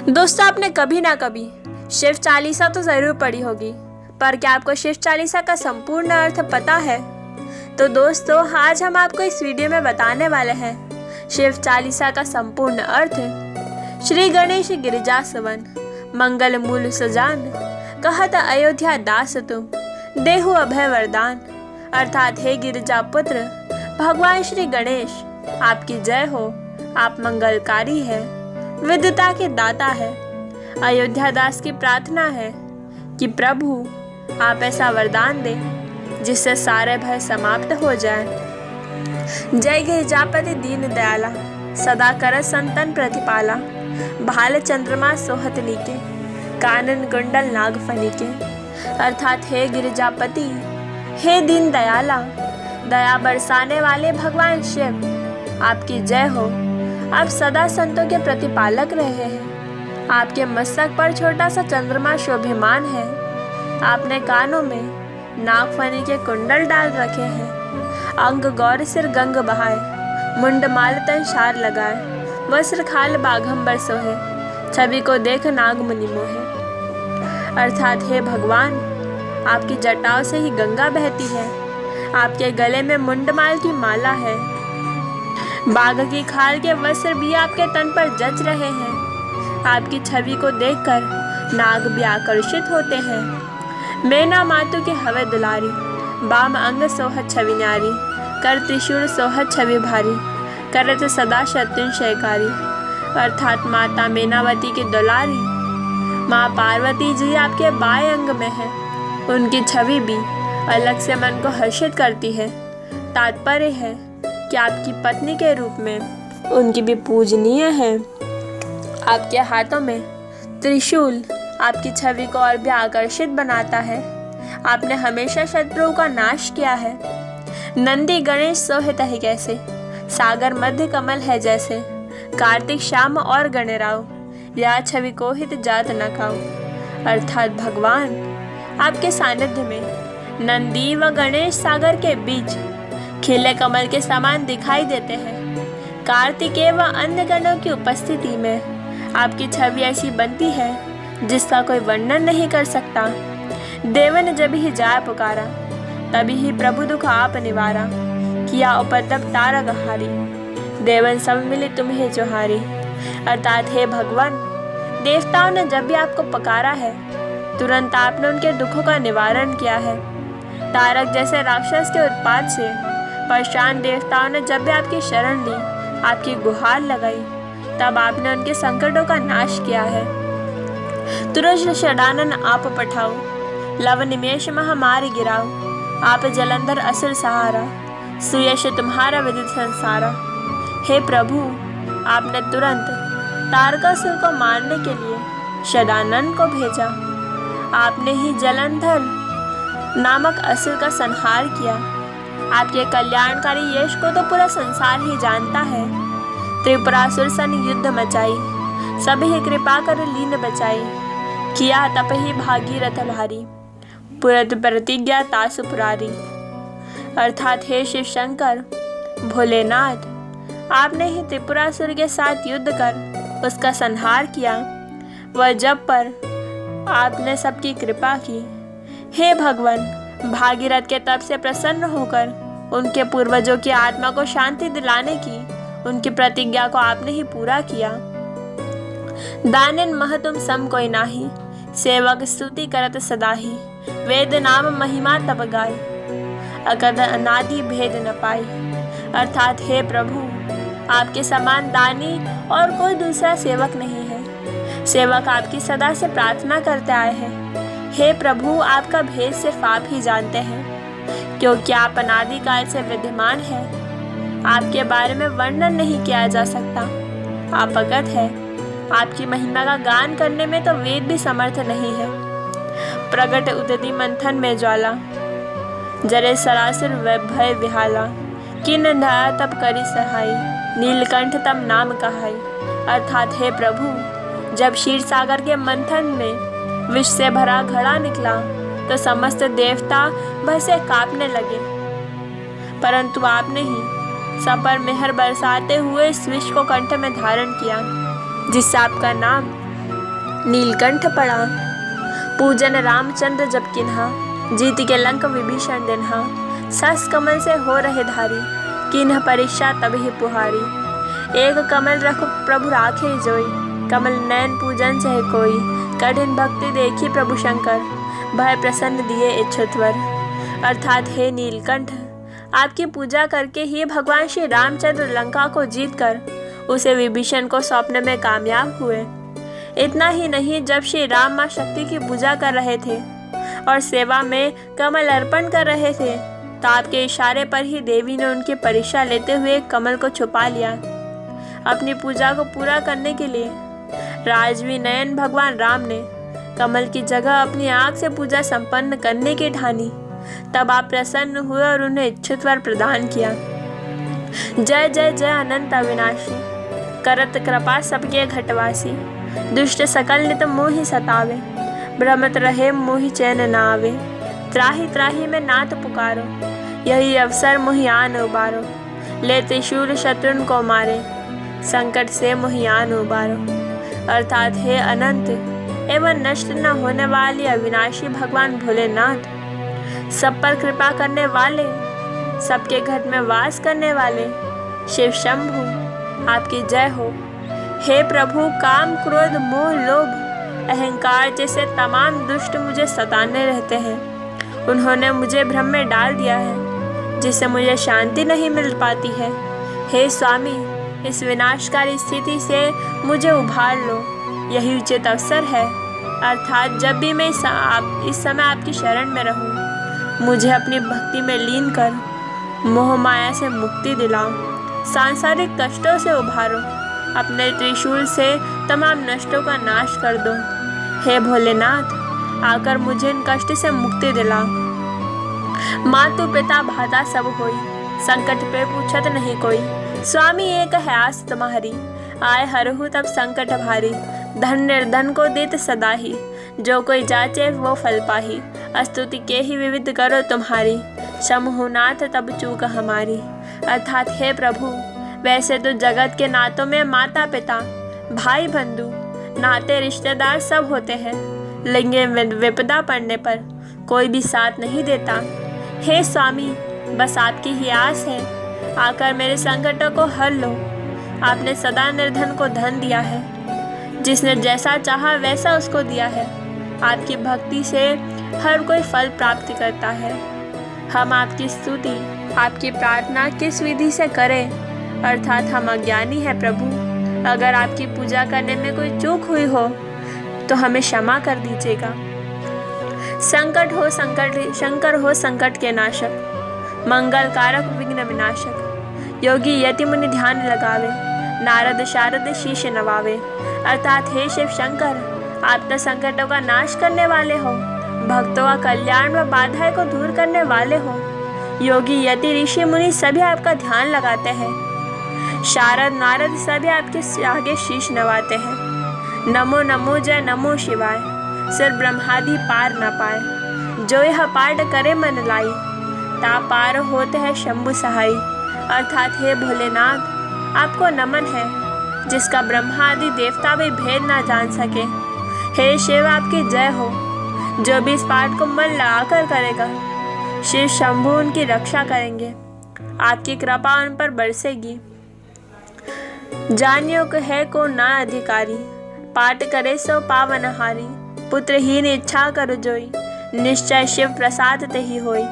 दोस्तों, आपने कभी ना कभी शिव चालीसा तो ज़रूर पढ़ी होगी, पर क्या आपको शिव चालीसा का संपूर्ण अर्थ पता है? तो दोस्तों, आज हम आपको इस वीडियो में बताने वाले हैं शिव चालीसा का संपूर्ण अर्थ। श्री गणेश गिरिजा सवन मंगल मूल सजान, कहत अयोध्या दास तुम देहु अभय वरदान। अर्थात हे गिरिजा पुत्र भगवान श्री गणेश, आपकी जय हो। आप मंगलकारी है, विद्वता के दाता है। अयोध्या दास की प्रार्थना है कि प्रभु आप ऐसा वरदान दें जिससे सारे भय समाप्त हो जाए। जय गिरिजापति दीन दयाला, सदा कर संतन प्रतिपाला। भाल चंद्रमा सोहत नीके, कानन कुंडल नाग फनीके। अर्थात हे गिरिजापति, हे दीन दयाला, दया बरसाने वाले भगवान शिव, आपकी जय हो। आप सदा संतों के प्रतिपालक रहे हैं। आपके मस्तक पर छोटा सा चंद्रमा शोभिमान है। आपने कानों में नागफनी के कुंडल डाल रखे हैं। अंग गौर सिर गंग बहाए, मुंड माल तन शार लगाए। वस्त्र खाल बाघंबर सोहे, छवि को देख नाग मुनि मोहे। अर्थात हे भगवान, आपकी जटाओं से ही गंगा बहती है। आपके गले में मुंडमाल की माला है। बाघ की खाल के वस्त्र भी आपके तन पर जच रहे हैं। आपकी छवि को देखकर नाग भी आकर्षित होते हैं। मैना मातु के हवे दुलारी, बाम अंग सोहत छवि न्यारी। कर त्रिशूल सोहत छवि भारी, करत सदा शत्रुन शयकारी। अर्थात माता मैनावती की दुलारी माँ पार्वती जी आपके बाएं अंग में है। उनकी छवि भी अलग से मन को हर्षित करती है। तात्पर्य है कि आपकी पत्नी के रूप में उनकी भी पूजनीय है। आपके हाथों में त्रिशूल आपकी छवि को और भी आकर्षित बनाता है। आपने हमेशा शत्रुओं का नाश किया है। नंदी गणेश सोहत है कैसे, सागर मध्य कमल है जैसे। कार्तिक श्याम और गणराव, या छवि को हित जात न खाओ। अर्थात भगवान, आपके सानिध्य में नंदी व गणेश सागर के बीच खिले कमल के समान दिखाई देते हैं। कार्तिकेय व अन्य गणों की उपस्थिति में आपकी छवि ऐसी बनती है जिसका कोई वर्णन नहीं कर सकता। देवन जब ही जाय पुकारा, तभी ही प्रभु दुख आप निवारा। किया उपद्रव तारक हारी, देवन सब मिले तुम्हें जोहारी। अर्थात हे भगवान, देवताओं ने जब भी आपको पुकारा है, तुरंत आपने उनके दुखों का निवारण किया है। तारक जैसे राक्षस के उत्पात से परेशान देवताओं ने जब भी आपकी शरण ली, आपकी गुहार लगाई, तब आपने उनके संकटों का नाश किया है। तुरज षडानन आप पठाओ, लव निमेश महामारी गिराओ। आप जलंधर असुर सहारा, सुयश तुम्हारा विदित संसारा। हे प्रभु, आपने तुरंत तारकासुर को मारने के लिए षडानन को भेजा। आपने ही जलंधर नामक असुर का संहार किया। आपके कल्याणकारी यश को तो पूरा संसार ही जानता है। त्रिपुरासुर सन युद्ध मचाई, सभी कृपा कर लीन बचाई। किया तप ही भागीरथ भारी, पुरत प्रतिज्ञा तासु पुरारी। अर्थात हे शिव शंकर भोलेनाथ, आपने ही त्रिपुरासुर के साथ युद्ध कर उसका संहार किया। वह जब पर आपने सबकी कृपा की। हे भगवान, भागीरथ के तप से प्रसन्न होकर उनके पूर्वजों की आत्मा को शांति दिलाने की उनकी प्रतिज्ञा को आपने ही पूरा किया। दानन महतुम सम कोई नाही, सेवक स्तुति करत सदा ही। वेद नाम महिमा तब गाय, अकद अनादि भेद न पाई। अर्थात हे प्रभु, आपके समान दानी और कोई दूसरा सेवक नहीं है। सेवक आपकी सदा से प्रार्थना करते आए हैं। हे प्रभु, आपका भेद सिर्फ आप ही जानते हैं, क्योंकि आप अनादि काल से विद्यमान हैं। आपके बारे में वर्णन नहीं किया जा सकता। आप अगत है। आपकी महिमा का गान करने में तो वेद भी समर्थ नहीं है। प्रगट उदति मंथन में ज्वाला, जरे सरासर भय विहाला। किन दया तब करी सहाई, नीलकंठ तब नाम कहाई। अर्थात हे प्रभु, जब क्षीर सागर के मंथन में विष से भरा घड़ा निकला तो समस्त देवता भय से कांपने लगे, परंतु आपने ही सब पर मेहर बरसाते हुए इस विष को कंठ में धारण किया, जिससे आपका नाम नीलकंठ पड़ा पूजन रामचंद्र जब किन्हा, जीत के लंक विभीषण दिन्हा। सस कमल से हो रहे धारी, किन्ह परीक्षा तभी पुहारी। एक कमल रख प्रभु राखे जोई, कमल नयन पूजन चाहे कोई। कठिन भक्ति देखी प्रभु शंकर, भय प्रसन्न दिए इच्छुतवर। अर्थात हे नीलकंठ, आपकी पूजा करके ही भगवान श्री रामचंद्र लंका को जीतकर उसे विभीषण को सौंपने में कामयाब हुए। इतना ही नहीं, जब श्री राम माँ शक्ति की पूजा कर रहे थे और सेवा में कमल अर्पण कर रहे थे, तो आपके इशारे पर ही देवी ने उनकी परीक्षा लेते हुए कमल को छुपा लिया। अपनी पूजा को पूरा करने के लिए राजवी नयन भगवान राम ने कमल की जगह अपनी आँख से पूजा संपन्न करने की ठानी। तब आप प्रसन्न हुए और उन्हें इच्छित वर प्रदान किया। जय जय जय अनंत अविनाशी, करत कृपा सबके घटवासी। दुष्ट सकल नित मोहि सतावे, भ्रमत रहे मोहि चैन न आवे। त्राहि त्राहि में नाथ पुकारो, यही अवसर मोहि आन उबारो। ले त्रिशूल शत्रुन को मारे, संकट से मोहि आन उबारो। अर्थात हे अनंत एवं नष्ट न होने वाली अविनाशी भगवान भोलेनाथ, सब पर कृपा करने वाले, सबके घर में वास करने वाले शिव शंभु, आपकी जय हो। हे प्रभु, काम क्रोध मोह लोभ अहंकार जैसे तमाम दुष्ट मुझे सताने रहते हैं। उन्होंने मुझे भ्रम में डाल दिया है, जिससे मुझे शांति नहीं मिल पाती है। हे स्वामी, इस विनाशकारी स्थिति से मुझे उभार लो, यही उचित अवसर है। अर्थात जब भी मैं इस समय आपकी शरण में रहूं, मुझे अपनी भक्ति में लीन कर मोह माया से मुक्ति दिलाओ, सांसारिक कष्टों से उभारो, अपने त्रिशूल से तमाम नष्टों का नाश कर दो। हे भोलेनाथ, आकर मुझे इन कष्ट से मुक्ति दिलाओ। मातु पिता भाता सब होई, संकट पे पूछत नहीं कोई। स्वामी एक है आस तुम्हारी, आए हरहु तब संकट भारी। धन निर्धन को देत सदा ही, जो कोई जाचे वो फल पाही। स्तुति के ही विविध करो तुम्हारी, समूहनाथ तब चूक हमारी। अर्थात हे प्रभु, वैसे तो जगत के नातों में माता पिता भाई बंधु नाते रिश्तेदार सब होते हैं, लेकिन विपदा पड़ने पर कोई भी साथ नहीं देता। हे स्वामी, बस आपकी ही आस है, आकर मेरे संकटों को हर लो। आपने सदा निर्धन को धन दिया है, जिसने जैसा चाहा वैसा उसको दिया है। आपकी भक्ति से हर कोई फल प्राप्त करता है। हम आपकी स्तुति, आपकी प्रार्थना किस विधि से करें? अर्थात हम अज्ञानी हैं प्रभु। अगर आपकी पूजा करने में कोई चूक हुई हो तो हमें क्षमा कर दीजिएगा। शंकर हो संकट के नाशक, मंगल कारक विघ्न विनाशक। योगी यति मुनि ध्यान लगावे, नारद शारद शीश नवावे। अर्थात हे शिव शंकर, आप तो संकटों का नाश करने वाले हो, भक्तों का कल्याण व बाधाएं को दूर करने वाले हो। योगी यति ऋषि मुनि सभी आपका ध्यान लगाते हैं, शारद नारद सभी आपके आगे शीश नवाते हैं। नमो नमो जय नमो शिवाय, सिर ब्रह्मादि पार न पाए। जो यह पाठ करे मन लाई, ता पार होते हैं शंभु सहाय। अर्थात हे भोलेनाथ, आपको नमन है, जिसका ब्रह्मा आदि देवता भी भेद ना जान सके। हे शिव, आपकी जय हो। जो भी इस पाठ को मन लगाकर करेगा, शिव शंभु उनकी रक्षा करेंगे, आपकी कृपा उन पर बरसेगी। जानियो है को ना अधिकारी, पाठ करे सो पावनहारी। पुत्रहीन इच्छा करो जोई, निश्चय शिव प्रसाद ते ही होई।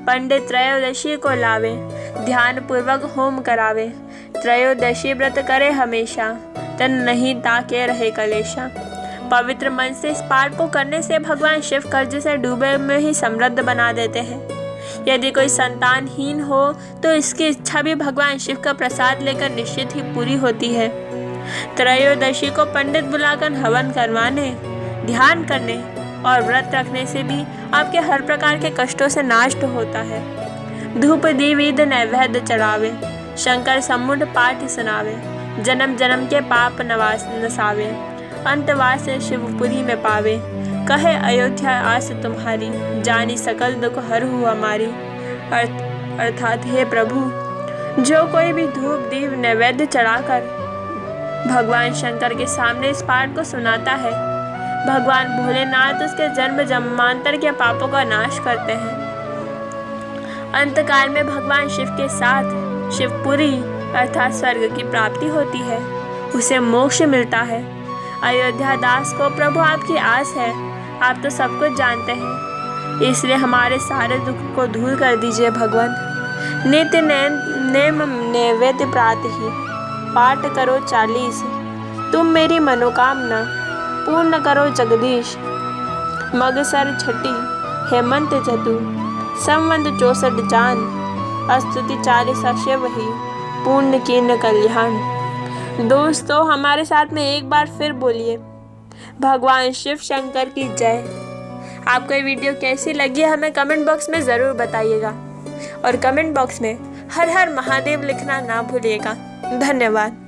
पंडित त्रयोदशी को लावे, ध्यान पूर्वक होम करावे। त्रयोदशी व्रत करे हमेशा, तन नहीं ताके रहे कलेशा। पवित्र मन से इस पाठ को करने से भगवान शिव कर्ज से डूबे में ही समृद्ध बना देते हैं। यदि कोई संतानहीन हो तो इसकी इच्छा भी भगवान शिव का प्रसाद लेकर निश्चित ही पूरी होती है। त्रयोदशी को पंडित बुलाकर हवन करवाने, ध्यान करने और व्रत रखने से भी आपके हर प्रकार के कष्टों से नाश होता है। धूप दीविद नैवेद्य चढ़ावे, शंकर सम्मुढ़ पाठ सुनावे। जन्म जन्म के पाप नसावे, अंतवास शिवपुरी में पावे। कहे अयोध्या आस तुम्हारी, जानी सकल दुख हरहु हमारी। अर्थात हे प्रभु, जो कोई भी धूप दीप नैवेद्य चढ़ाकर भगवान शंकर के सामने इस पाठ को सुनाता है, भगवान भोलेनाथ उसके जन्म जन्मांतर के पापों का नाश करते हैं। अंतकाल में भगवान शिव के साथ शिवपुरी अर्थात स्वर्ग की प्राप्ति होती है, उसे मोक्ष मिलता है। अयोध्या दास को प्रभु आपकी आस है, आप तो सब कुछ जानते हैं, इसलिए हमारे सारे दुख को दूर कर दीजिए भगवान। नित्य नेम नैवेद्य प्रातः पाठ करो 40, तुम मेरी मनोकामना पूर्ण करो जगदीश। मगसर छठी हेमंत जतु संवंत 64 जान, स्तुति 40 शिव ही पूर्ण कीन कल्याण। दोस्तों हमारे साथ में एक बार फिर बोलिए, भगवान शिव शंकर की जय। आपको ये वीडियो कैसी लगी हमें कमेंट बॉक्स में ज़रूर बताइएगा और कमेंट बॉक्स में हर हर महादेव लिखना ना भूलिएगा। धन्यवाद।